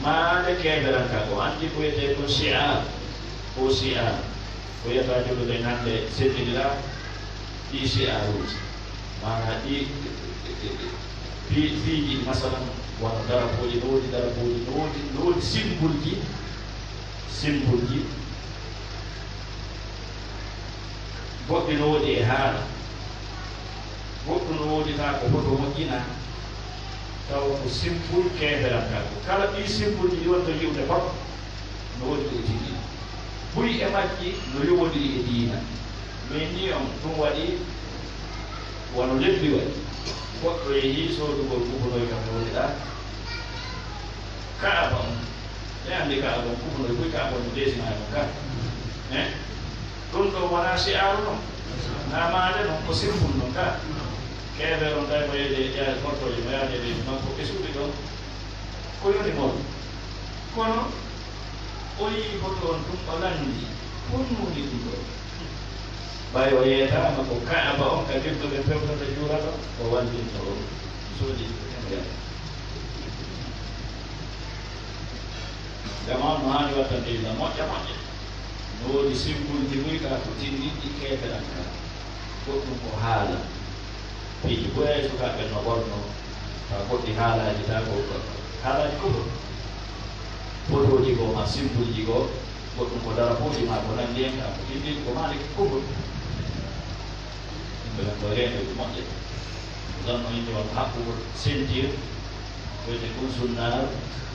maade keɓeran ka ko andi ko wiyete ko siar o siar ko yiyata joguɗen hande sentinira ɗi siar uji mana ɗi fiiji masalan wono darapoji no woodi symbole ji goɗɗi no woodi e haala goɗɗum no woodi ta ko hoto moƴƴina taw ko symbole keɓeran ka ko kala ɗi symbole ji wonto yiwde fof no woodi ɗo tigi ɓuuri e majji no yowodiri e diina mais ni on ɗum waɗi wono lebbi waɗi goɗɗo yeehi sodugol kubunoy kam no woni ɗa kaaba on ɓe andi kaaba on kubunoy ɓuy kaaba on no desinayi on ka ɗum ɗo wona siaru noon namade noon ko symbole noon ka keɓe on tawi mo yeyde ƴeewa mortoje mo yaadede noon ko ɓesuɓi ɗon ko yoni moon kono o yii hoto on ɗum o landi honnude ɗum ɗo ɓay o yeetama ko kaaba on ka dirduɓe pewtoɓe juurata o wandinto o soodi yaa gama on no hani wattandilla moƴƴa moƴƴa no woodi symbole ji ɓuy ka ko tinɗiɗɗi keeɓeɗan ka goɗɗum ko haala piiji ɓoya e sukaɓe no ɓorno taw goɗɗi haalaji ta ko haalaji kofo photoji ko ma symbole ji ko goɗɗum ko darapoji ma ko nandi hen ka ko tinɗiɗi ko maali kofo yimɓe ko rende ko moƴƴe zanno yimɓe on haɓɓugol sentir wiyete ɗum sunnar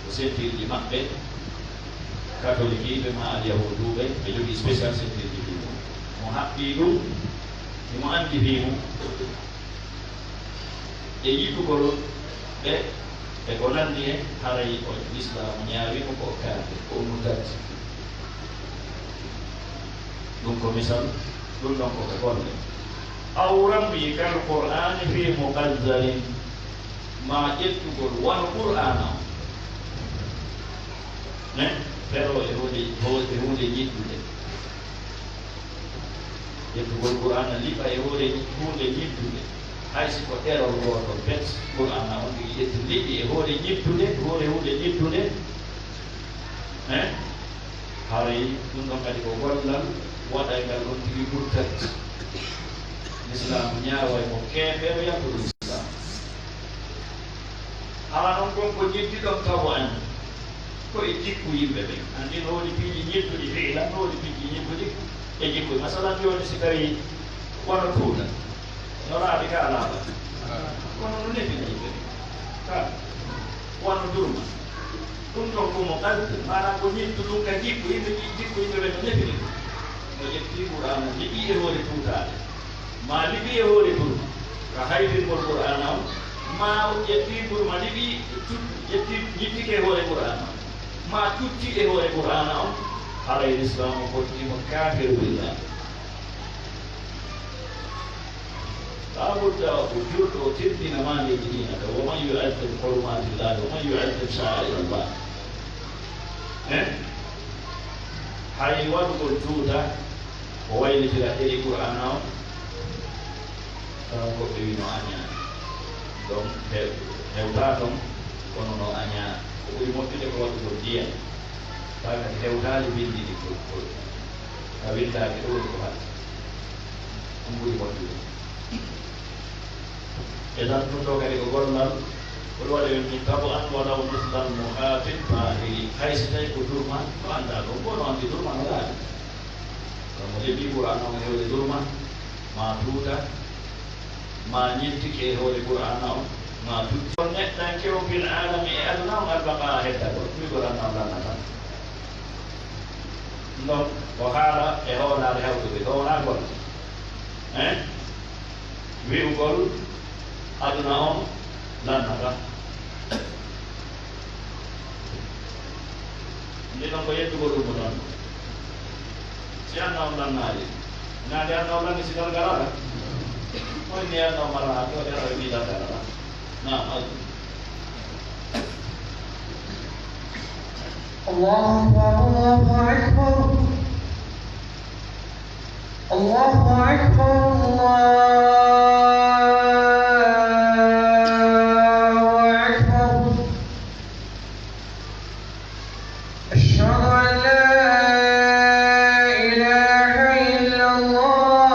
ko sentir ji maɓɓe catholique yiɓe ma alyahuduɓe ɓe jogui spécial sentir ji ɗum mo haɓɓi ɗum imo andi fimum e yiɗugol ɓe e ko nandi hen haray o l'islam ñaawimo ko kaade ko ummutati ɗum ko misal ɗum ɗon koko golle aw rammi kal qur'ani fi muqaddalin ma ƴettugol wono qur'ana o ne pero e hunde ñiɗɗude ƴettugol qur'ana liɓa e hunde ñiɗɗude hay si ko ɗerol gotol bet qur'ana on ɗi ƴetti liɓi e hoore ñiɗɗude hunde ñiɗɗude haray ɗum ɗon kadi ko gollal waɗaygal on tigi ɓurtati l'islam ñaaway mo keɓero yakkuɗo l'islam hala noon gon ko ñiddiɗon tawo an koye jikku yimɓe ɓe andi no woodi piiji ñidduɗi fiilan no woodi piiji ñidduɗi e jikku masalan joni si tawi wono tuuta no laaɓi ka laaɓa kono no nefina yimɓe ɓe ka wono durma ɗum ɗon komo qalde manam ko ñiddu ɗum ka jikku jikku yimɓe ɓe no nefini no ƴetti qur'ana liɓi e hoore tuutade ma liɓi e hoore durma ka hayrirgol qur'ana on ma ƴetti durma liɓi ñittike e hoore qur'ana on ma tutti e hoore qur'ana on haray l'islam o fottimo kafiru billah labudda ko julɗo o teddina mandeji ɗina ka woman yu'azzim hurmatillahi woman yu'azzim sha'air allah hay waɗugol tuuta o waylitira ɗeɗi qur'ana o tawa goɓɓe wino añaa donc hewta toon kono no añaa ko ɓuri moƴƴude ko waɗugol ndiyam tawa kadi hewtaali bindiɗi ka windaaki ɗo woni ko hatta ɗum ɓuri moƴƴude e tan ɗum ɗo kadi ko gollal koɗo waɗa min tabo an walaw mislal muhafin fahiri hay so tawi ko durma no annda ɗon bo no anndi durma no laaɓi kono lebbi qur'ana o hewde durma ma tuuta ma ñittike e hoore qur'ana o ma tutti on neɗɗanke o bil alami e aduna on albaka heddagol ɗumigol anna o lanna tan ɗon ko haala e hoolare hewtude ɗo wona golle wi'ugol aduna on lannata ndi noon ko yettugol ɗum noon si anna on lannaali naade anna o lanni si tan garata moy ni anna o mara to de ara wiida garata na الله أكبر الله أكبر الله أكبر أشهد أن لا إله إلا الله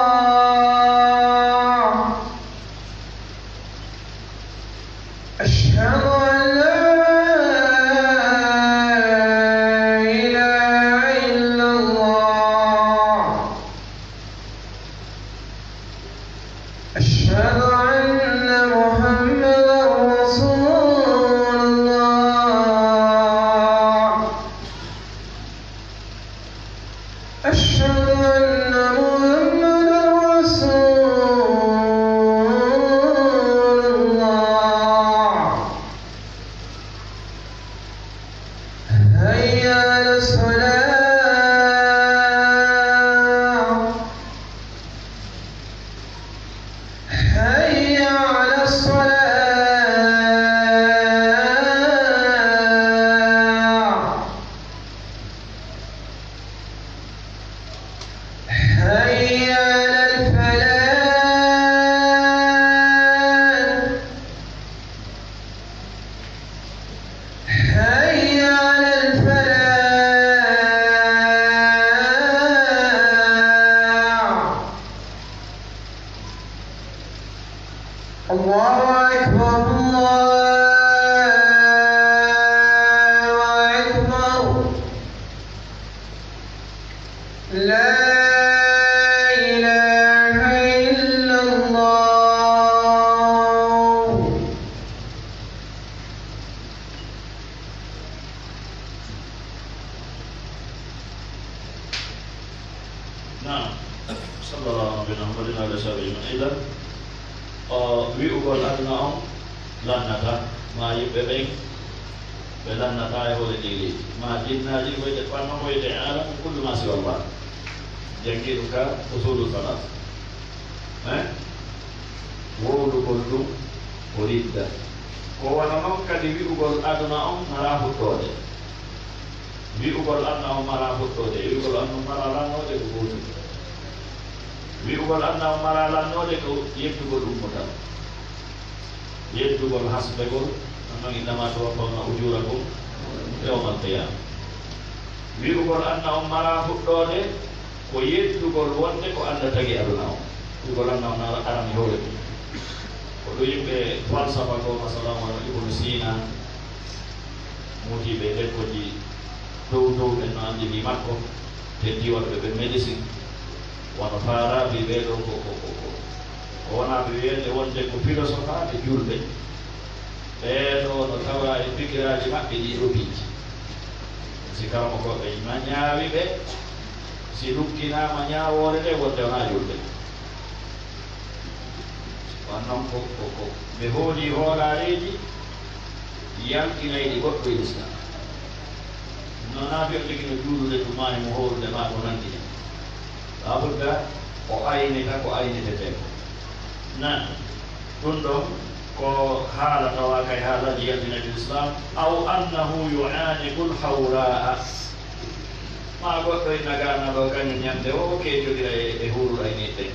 أشهد أن لا أشهد أن محمدا رسول الله أشهد أن محمدا رسول الله هيا على الصلاة هيا على الصلاة هيا على الفلاح هيا على الفلاح الله أكبر الله أكبر لا إله إلا الله نعم صلى الله عليه وسلم على سبيل إذا wi'ugol aduna on lannata ma yimɓe ɓen ɓe lannata e hole ɗiɗi ma jinnaji koyɗe ɓanno koyɗe alamu kullu ma siwa llah jangi ɗum ka usulu salat wowlugol ɗum o ridda ko wona noon kadi wi'ugol aduna on mara fuɗɗode wi'ugol anna on mara fuɗɗode wi'ugol anna mara lannode ko gotum wi'ugol anna on mara lannode ko yettugol ummutal yettugol hasbegol non innama tuwaffawna ujurakum yawma alqiyama wi'ugol anna on mara fuɗɗode ko yettugol wonde ko anda tagi aduna on wi'ugol anna on arani hoore ɗum ko ɗo yimɓe falsafa ko masalan wano ibnu sina mutiɓe lekkoji dow ɓen no andini makko heddi waɗɓe ɓe médecine wono faaraɓe ɓeɗo ko wonaɓe wiyede wonde ko philosophe aɓe julɓe ɓeɗo no tawa e pikiraji maɓɓe ɗi robiji si karama koɓe ma ñaawi ɓe si lukkinama ñawore nde wonde wona julɓe wannon ko ɓe hooli hoolareji yaltinayɗi goɗɗo e l'islam nona ɓe jogui no juulude tuma e mo hoolude ma ko nandi hen labudda o aynita ko ayniteteko nan ɗum ɗon ko haala tawa kay haalaji yaltinaɓe l'islam aw annahu yuaniqu lhawraa ma goɗɗo e nagana ɗo kañum ñande o keejodira e huurul ayniɗe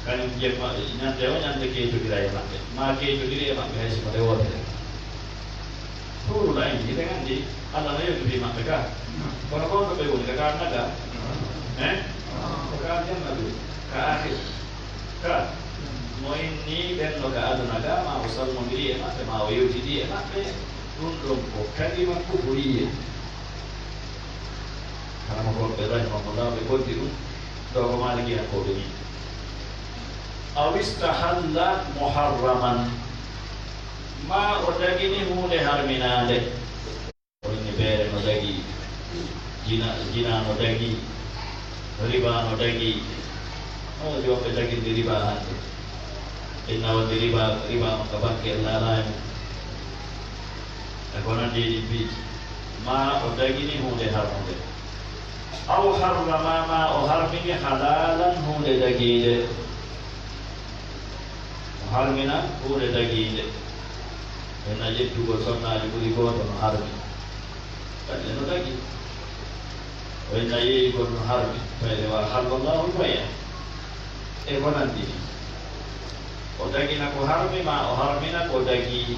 kañum jemma ñande o ñande keejodira e maɓɓe ma keejodiri e maɓɓe hay siko nde wotere huurul ayni ɓe gandi allah no yewtubi maɓɓe ka kono gonɗo ɓe woni kaka naga ko ka janna ɗum ka akhir ka mo inni ɓenno ka aduna ga ma o salmodiri e maɓɓe ma o yewtidi e maɓɓe ɗum ɗon ko kalima kufuriya kalama koɓe rahimahullah ɓe goddi ɗum ɗo ko maliki hen koɓe ni aw istahalla muharraman ma o dagini hunde harminade wonni beere no dagi jina no dagi riba no dagi Oh, jawab daging diribahan. Inna riba makabaki lain. Ako na di ma o dagini hunde harmunde. Au harrama ma o harmini halalan hunde dagide. Harmina hunde dagide. Ena jettu ko sonna juri ko to harmi. Kadne no dagi. Ena yi ko harmi. Pele wa halallahu baya. E bonanti. O dagi na ko harmi ma o harmina ko dagi.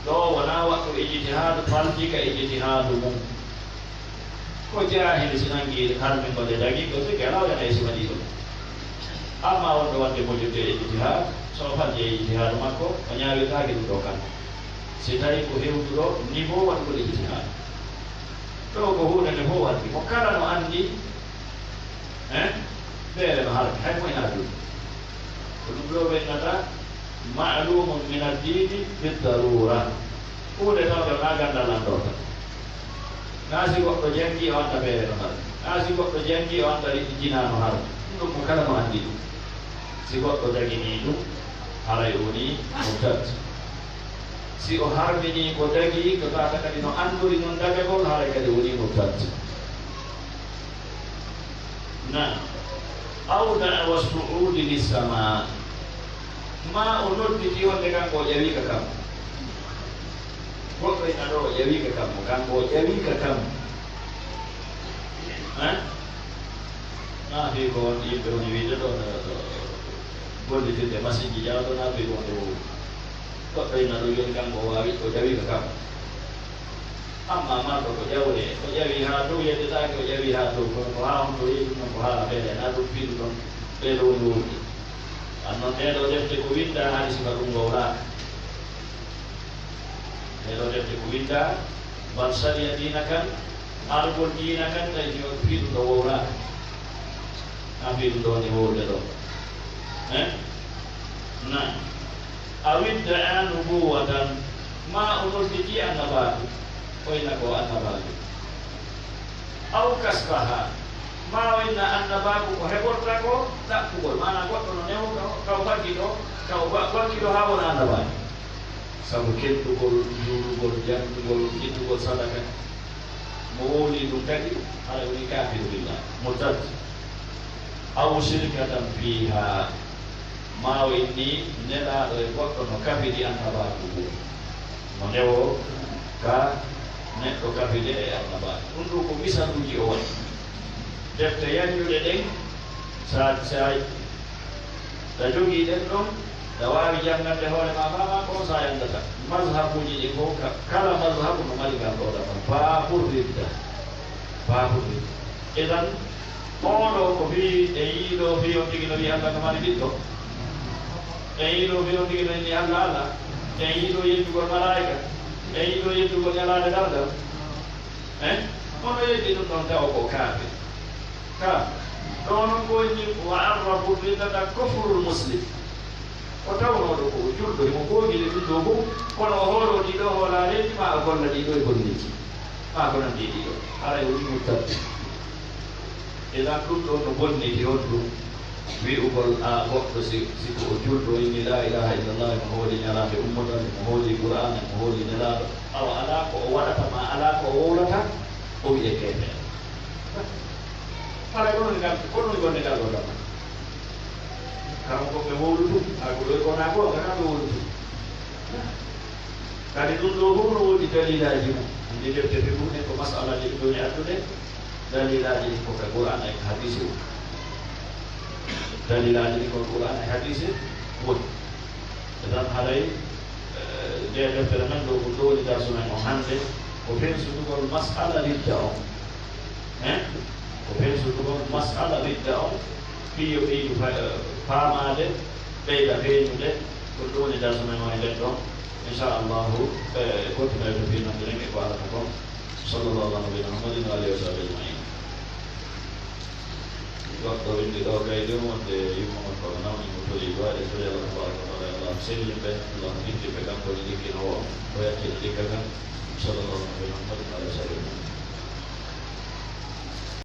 Do wana waktu ijtihad falji ka ijtihadumu. Ko jahil sinangi harmi ko dagi ko te kala ya isi madido. Ama on wande mo jute ijtihad so falji ijtihad mako menyawi ta gitu dokan. Sidai ko heu duro nibo wan ko ijtihad. Do ko hu ne ho wan ko kala no andi bere no harmi hay mo ina du. Kulo be nata ma'lumun min ad-dini bid-darurah. Udah tahu kan dalam dosa. Nasi kok berjanji orang tak bayar mahal. Nasi kok berjanji orang dari jinan mahal. Untuk bukan mandi. Si kok berjanji itu hari ini mudat. Si ohar ini berjanji kata dino andur ingon daga kol hari kali ini mudat. Nah, awda wasfu'udi di sama. Ma unut dikiwan dengan kau jadi ke kamu. Kau kena do jadi ke kamu, kan kau jadi ke kamu. Nah, di kau di video do, kau di situ masih jauh do nabi kau do. Kau kena do jadi kan kau jadi ke kamu. Amma kau jauh deh, kau jadi hatu ya tidak kau jadi hatu. Kau ham tu ini kau ham beda, nadu pil do, belu do. Ano tero defte kuwinda hari sibarungo ora. Tero defte kuwinda bangsa dia dinakan arbon dinakan dan juga pil do ora. Ambil do ni wo do. Nah, awid da'an nubuwatan ma unur diki annabatu. Oi nako annabatu. Au kasbaha mau ina annabaku ko hebor tako tak pukul mana ko kono neo kau bagi do kau bagi do hawo na annabaku sabu kentu gol dulu gol jam gol itu gol sadaka mawli dum tadi ala uni kafir billah murtad aw syirkatan fiha mau ini nela do ko kono kafir di annabaku moneo ka netto kafir di annabaku undu ko bisa duji on defte yanju deng saat saya tajugi dong dawawi jangan dehole mama ko sayang data mazhabu ji ko kala mazhabu no mali ga ko da babur ridda idan ono ko bi eido bi on digino bi Allah kamali ditto eido bi on digino ni Allah eido yetu ko malaika eido yetu ko nyala da darda ono yetu non taw ko kafi dono ko ni wa'arrabu bidata kufrul muslim o tawno do ko juldo mo ko gile do go kono horo di do hola le ma ko na di do ko ni ma ko na di do ara uri mutat ila ko do no bonni di hodu wi ubal a waktu si ko juldo ni la ilaha illallah mo holi nyala be ummatan mo holi qur'an mo holi nyala aw ala ko wala ma ala ko wala o ye kebe para kono ni kalau dapat. Kamu kok mewulu tu, aku doi kono aku kan mewulu tu. Kali tu dulu di dalil lagi. Jadi dia berfirman itu masalah di dunia tu deh. Dalil lagi di Quran ayat hadis itu. Dalil lagi di Quran ayat hadis itu. Buat. Dalam hal ini dia berfirman dulu di dalam Sunan Muhammad. Kufir suatu masalah di dalam. وفي سلطة مسألة بالدعوة في فما ده بيدا بين ده كلون ده سمعنا ما يلدهم إن شاء الله كنت ما يفينا بلين إقبالكم صلى الله عليه وسلم وعلى آله وصحبه أجمعين. وقت اللي ده كايدو وانت يوم ما كنا نقول يبغى يسوي الله تبارك وتعالى الله سيد به الله يدي بكم كل ذي هو ويأتي ذكرنا صلى الله عليه وسلم وعلى آله وصحبه